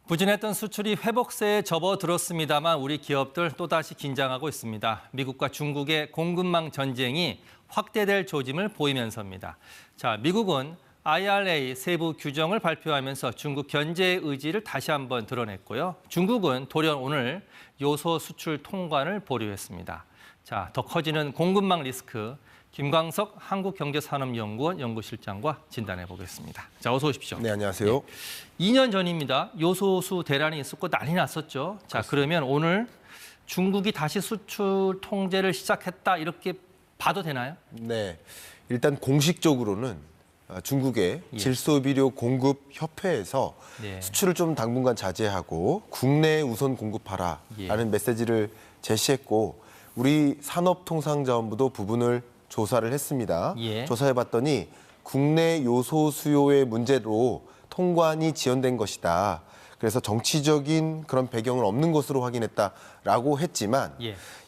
부진했던 수출이 회복세에 접어들었습니다만 우리 기업들 또다시 긴장하고 있습니다. 미국과 중국의 공급망 전쟁이 확대될 조짐을 보이면서입니다. 자, 미국은 IRA 세부 규정을 발표하면서 중국 견제의 의지를 다시 한번 드러냈고요. 중국은 돌연 오늘 요소 수출 통관을 보류했습니다. 자, 더 커지는 공급망 리스크, 김광석 한국경제산업연구원 연구실장과 진단해 보겠습니다. 자, 어서 오십시오. 네, 안녕하세요. 2년 전입니다. 요소수 대란이 있었고 난리 났었죠. 자, 그러면 오늘 중국이 다시 수출 통제를 시작했다 이렇게 봐도 되나요? 네, 일단 공식적으로는 중국의 질소비료 공급 협회에서 수출을 좀 당분간 자제하고 국내에 우선 공급하라라는 메시지를 제시했고 우리 산업통상자원부도 부분을 조사를 했습니다. 조사해봤더니 국내 요소 수요의 문제로 통관이 지연된 것이다. 그래서 정치적인 그런 배경은 없는 것으로 확인했다라고 했지만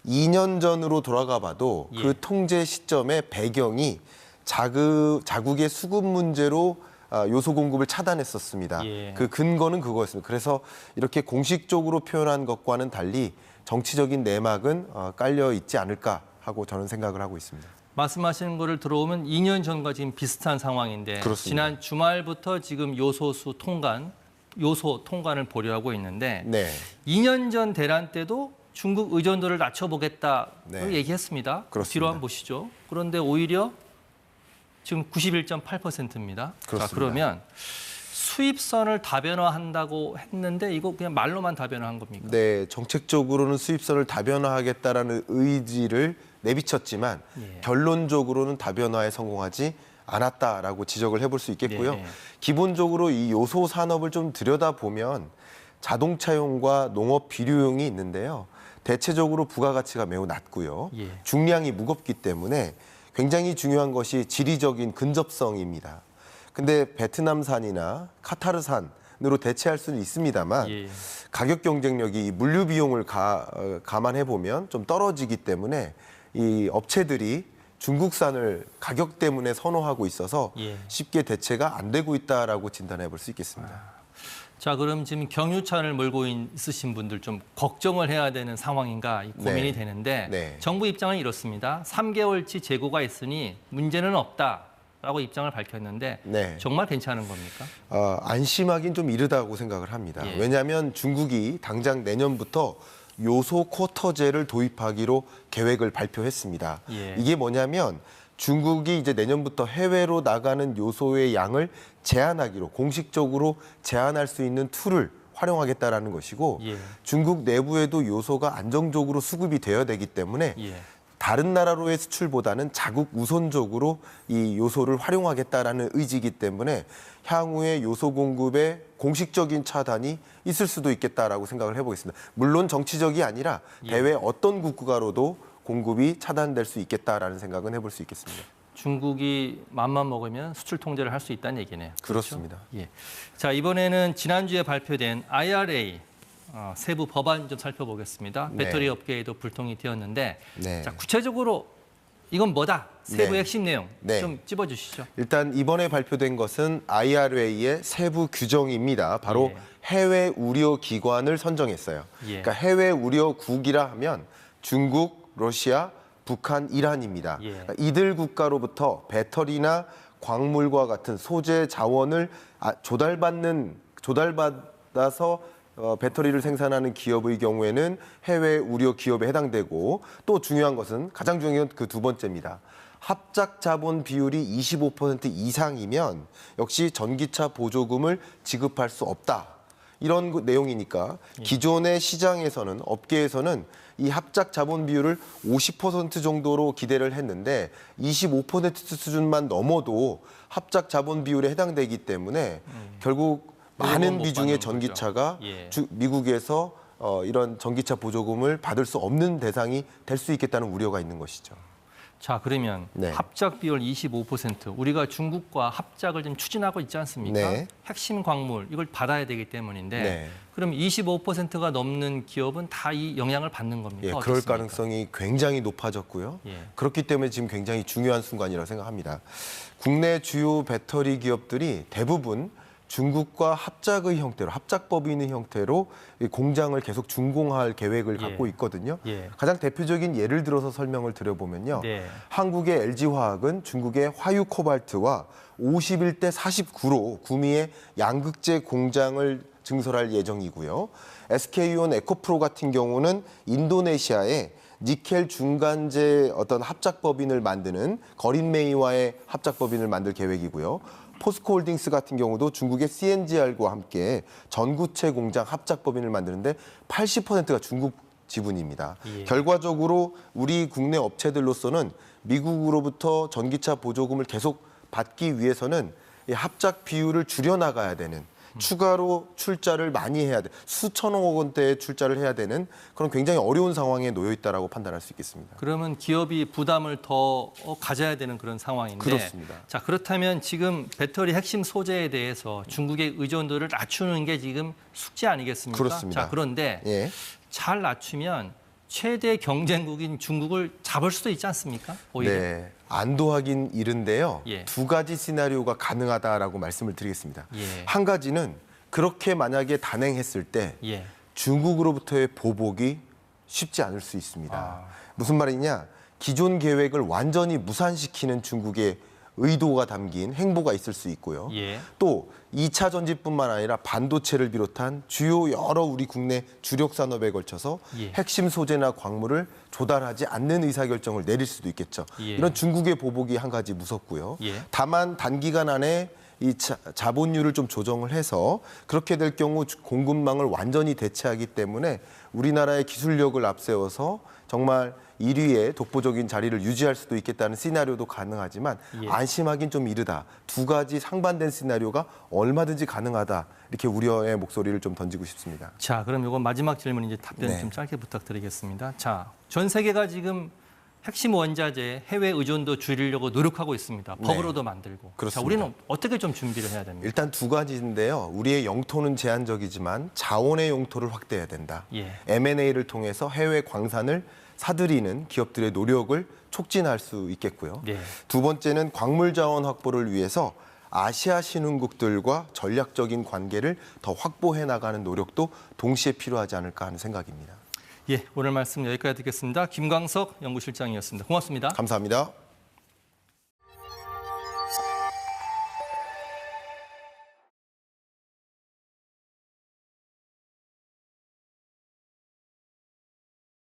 2년 전으로 돌아가 봐도 그 통제 시점의 배경이 자국의 수급 문제로 요소 공급을 차단했었습니다. 그 근거는 그거였습니다. 그래서 이렇게 공식적으로 표현한 것과는 달리 정치적인 내막은 깔려 있지 않을까 하고 저는 생각을 하고 있습니다. 말씀하시는 거를 들어오면 2년 전과 지금 비슷한 상황인데 그렇습니다. 지난 주말부터 지금 요소 통관을 보류하고 있는데 2년 전 대란 때도 중국 의존도를 낮춰보겠다고 얘기했습니다. 그렇습니다. 뒤로 한번 보시죠. 그런데 오히려 지금 91.8%입니다. 자, 그러면 수입선을 다변화한다고 했는데 이거 그냥 말로만 다변화한 겁니까? 네, 정책적으로는 수입선을 다변화하겠다라는 의지를 내비쳤지만 결론적으로는 다변화에 성공하지 않았다라고 지적을 해볼 수 있겠고요. 기본적으로 이 요소 산업을 좀 들여다보면 자동차용과 농업 비료용이 있는데요. 대체적으로 부가가치가 매우 낮고요. 중량이 무겁기 때문에 굉장히 중요한 것이 지리적인 근접성입니다. 근데 베트남산이나 카타르산으로 대체할 수는 있습니다만 가격 경쟁력이 물류 비용을 감안해 보면 좀 떨어지기 때문에 이 업체들이 중국산을 가격 때문에 선호하고 있어서 쉽게 대체가 안 되고 있다라고 진단해 볼 수 있겠습니다. 자, 그럼 지금 경유차를 몰고 있으신 분들 좀 걱정을 해야 되는 상황인가 고민이 되는데 정부 입장은 이렇습니다. 3개월치 재고가 있으니 문제는 없다라고 입장을 밝혔는데 정말 괜찮은 겁니까? 안심하긴 좀 이르다고 생각을 합니다. 왜냐하면 중국이 당장 내년부터 요소 쿼터제를 도입하기로 계획을 발표했습니다. 이게 뭐냐면 중국이 이제 내년부터 해외로 나가는 요소의 양을 제한하기로 공식적으로 제한할 수 있는 툴을 활용하겠다라는 것이고 중국 내부에도 요소가 안정적으로 수급이 되어야 되기 때문에 다른 나라로의 수출보다는 자국 우선적으로 이 요소를 활용하겠다라는 의지이기 때문에 향후에 요소 공급에 공식적인 차단이 있을 수도 있겠다라고 생각을 해보겠습니다. 물론 정치적이 아니라 대외 어떤 국가로도 공급이 차단될 수 있겠다라는 생각은 해볼 수 있겠습니다. 중국이 맘만 먹으면 수출 통제를 할 수 있다는 얘기네요. 그렇습니다. 그렇죠? 자, 이번에는 지난주에 발표된 IRA 세부 법안 좀 살펴보겠습니다. 배터리 업계에도 불통이 튀었는데 자, 구체적으로 이건 뭐다? 세부 핵심 내용 좀 찝어주시죠. 일단 이번에 발표된 것은 IRA의 세부 규정입니다. 바로 해외 우려 기관을 선정했어요. 그러니까 해외 우려국이라 하면 중국, 러시아, 북한, 이란입니다. 그러니까 이들 국가로부터 배터리나 광물과 같은 소재 자원을 조달받아서 배터리를 생산하는 기업의 경우에는 해외 우려 기업에 해당되고 또 중요한 것은 가장 중요한 그 두 번째입니다. 합작 자본 비율이 25% 이상이면 역시 전기차 보조금을 지급할 수 없다. 이런 내용이니까 기존의 시장에서는 업계에서는 이 합작 자본 비율을 50% 정도로 기대를 했는데 25% 수준만 넘어도 합작 자본 비율에 해당되기 때문에 결국 많은 비중의 전기차가 미국에서 이런 전기차 보조금을 받을 수 없는 대상이 될 수 있겠다는 우려가 있는 것이죠. 자, 그러면 합작 비율 25%, 우리가 중국과 합작을 좀 추진하고 있지 않습니까? 핵심 광물, 이걸 받아야 되기 때문인데 그럼 25%가 넘는 기업은 다 이 영향을 받는 겁니까? 그럴 가능성이 굉장히 높아졌고요. 그렇기 때문에 지금 굉장히 중요한 순간이라고 생각합니다. 국내 주요 배터리 기업들이 대부분 중국과 합작의 형태로, 합작법인의 형태로 이 공장을 계속 준공할 계획을 갖고 있거든요. 가장 대표적인 예를 들어서 설명을 드려보면요. 한국의 LG화학은 중국의 화유코발트와 51대 49로 구미의 양극재 공장을 증설할 예정이고요. SK온 에코프로 같은 경우는 인도네시아에 니켈 중간재 어떤 합작법인을 만드는 거린메이와의 합작법인을 만들 계획이고요. 포스코홀딩스 같은 경우도 중국의 CNGR과 함께 전구체 공장 합작법인을 만드는데 80%가 중국 지분입니다. 결과적으로 우리 국내 업체들로서는 미국으로부터 전기차 보조금을 계속 받기 위해서는 이 합작 비율을 줄여나가야 되는, 추가로 출자를 많이 해야 돼, 수천억 원대의 출자를 해야 되는 그런 굉장히 어려운 상황에 놓여 있다라고 판단할 수 있겠습니다. 그러면 기업이 부담을 더 가져야 되는 그런 상황인데. 그렇습니다. 자, 그렇다면 지금 배터리 핵심 소재에 대해서 중국의 의존도를 낮추는 게 지금 숙제 아니겠습니까? 그렇습니다. 자, 그런데 잘 낮추면 최대 경쟁국인 중국을 잡을 수도 있지 않습니까? 오히려. 네, 안도하긴 이른데요. 두 가지 시나리오가 가능하다라고 말씀을 드리겠습니다. 한 가지는 그렇게 만약에 단행했을 때 중국으로부터의 보복이 쉽지 않을 수 있습니다. 무슨 말이냐? 기존 계획을 완전히 무산시키는 중국의 의도가 담긴 행보가 있을 수 있고요. 또 2차 전지뿐만 아니라 반도체를 비롯한 주요 여러 우리 국내 주력 산업에 걸쳐서 핵심 소재나 광물을 조달하지 않는 의사결정을 내릴 수도 있겠죠. 이런 중국의 보복이 한 가지 무섭고요. 다만 단기간 안에 이 자본율을 좀 조정을 해서 그렇게 될 경우 공급망을 완전히 대체하기 때문에 우리나라의 기술력을 앞세워서 정말 1위의 독보적인 자리를 유지할 수도 있겠다는 시나리오도 가능하지만 안심하긴 좀 이르다. 두 가지 상반된 시나리오가 얼마든지 가능하다. 이렇게 우려의 목소리를 좀 던지고 싶습니다. 자, 그럼 이건 마지막 질문 이제 답변 좀 짧게 부탁드리겠습니다. 자, 전 세계가 지금 핵심 원자재 해외 의존도 줄이려고 노력하고 있습니다. 법으로도 만들고. 그렇습니다. 자, 우리는 어떻게 좀 준비를 해야 됩니까? 일단 두 가지인데요. 우리의 영토는 제한적이지만 자원의 영토를 확대해야 된다. M&A를 통해서 해외 광산을 사들이는 기업들의 노력을 촉진할 수 있겠고요. 두 번째는 광물 자원 확보를 위해서 아시아 신흥국들과 전략적인 관계를 더 확보해 나가는 노력도 동시에 필요하지 않을까 하는 생각입니다. 오늘 말씀 여기까지 듣겠습니다. 김광석 연구실장이었습니다. 고맙습니다. 감사합니다.